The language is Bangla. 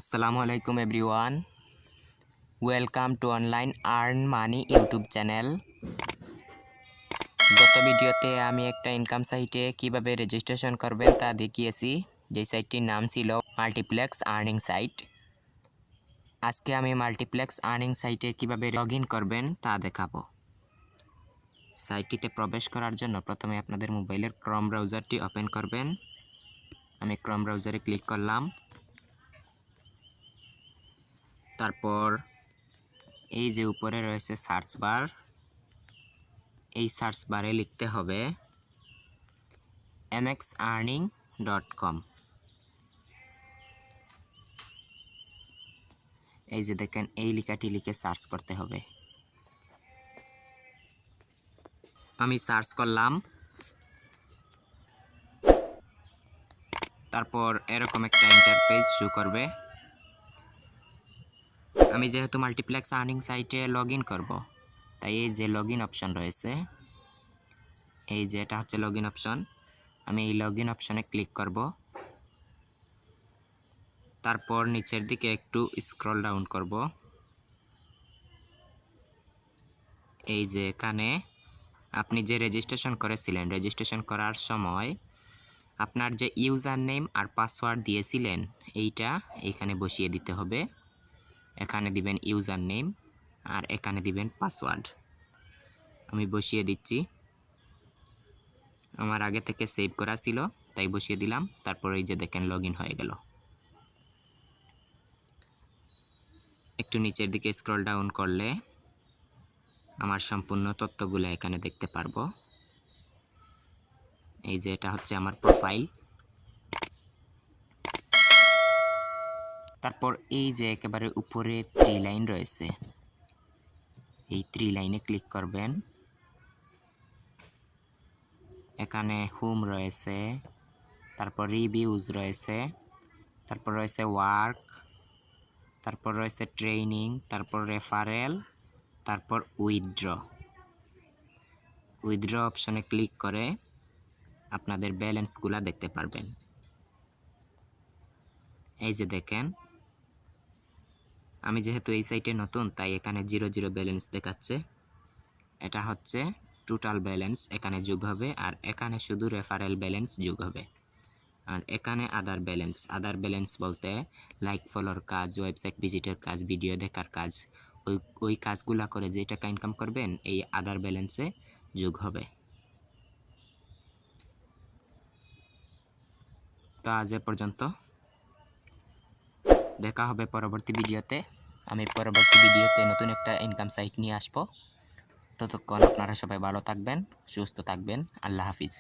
আসসালামু আলাইকুম everyone, welcome to online earn money YouTube channel. গত ভিডিওতে আমি একটা ইনকাম সাইটে কিভাবে রেজিস্ট্রেশন করবেন তা দেখিয়েছি, যেই সাইটটির নাম ছিল মাল্টিপ্লেক্স আর্নিং সাইট। আজকে আমি মাল্টিপ্লেক্স আর্নিং সাইটে কিভাবে লগ ইন করবেন তা দেখাবো। সাইটটিতে প্রবেশ করার জন্য প্রথমে আপনাদের মোবাইলের ক্রোম ব্রাউজারটি ওপেন করবেন। আমি ক্রোম ব্রাউজারে ক্লিক করলাম। তারপর এই যে উপরে রয়েছে সার্চ বার, এই সার্চ বারে লিখতে হবে mxearning.com। এই যে দেখেন, এই লেখাটি লিখে সার্চ করতে হবে। আমি সার্চ করলাম। তারপর এরকম একটা ইন্টারপেজ শো করবে। আমি যেহেতু মাল্টিপ্লেক্স আর্নিং সাইটে লগ ইন করবো, তাই এই যে লগ ইন অপশন রয়েছে, এই যে এটা হচ্ছে লগ ইন অপশন, আমি এই লগ ইন অপশনে ক্লিক করব। তারপর নিচের দিকে একটু স্ক্রল ডাউন করব। এই যে এখানে আপনি যে রেজিস্ট্রেশন করেছিলেন, রেজিস্ট্রেশন করার সময় আপনার যে ইউজার নেম আর পাসওয়ার্ড দিয়েছিলেন, এইটা এইখানে বসিয়ে দিতে হবে। এখানে দিবেন ইউজার নেম আর এখানে দিবেন পাসওয়ার্ড। আমি বসিয়ে দিচ্ছি, আমার আগে থেকে সেভ করা ছিল তাই বসিয়ে দিলাম। তারপর এই যে দেখেন লগ ইন হয়ে গেল। একটু নিচের দিকে স্ক্রল ডাউন করলে আমার সম্পূর্ণ তথ্যগুলো এখানে দেখতে পারবো। এই যে এটা হচ্ছে আমার প্রোফাইল। তারপর এই যে একেবারে উপরে 3 লাইন রয়েছে, এই 3 লাইনে ক্লিক করবেন। এখানে হোম রয়েছে, তারপর রিভিউজ রয়েছে, তারপর রয়েছে ওয়ার্ক, তারপর রয়েছে ট্রেনিং, তারপর রেফারেল, তারপর উইথড্র অপশনে ক্লিক করে আপনাদের ব্যালেন্সগুলা দেখতে পারবেন। এই যে দেখেন, আমি যেহেতু এই সাইটে নতুন তাই এখানে 0 ব্যালেন্স দেখাচ্ছে। এটা হচ্ছে টোটাল ব্যালেন্স এখানে যোগ হবে, আর এখানে শুধু রেফারেল ব্যালেন্স যোগ হবে। আর এখানে আদার ব্যালেন্স বলতে লাইক ফলোর কাজ, ওয়েবসাইট ভিজিটের কাজ, ভিডিও দেখার কাজ, ওই কাজগুলা করে যে টাকা ইনকাম করবেন এই আদার ব্যালেন্সে যোগ হবে। তো আজ এ পর্যন্ত, দেখা হবে পরবর্তী ভিডিওতে। আমি পরবর্তী ভিডিওতে নতুন একটা ইনকাম সাইট নিয়ে আসবো। ততক্ষণ আপনারা সবাই ভালো থাকবেন, সুস্থ থাকবেন। আল্লাহ হাফিজ।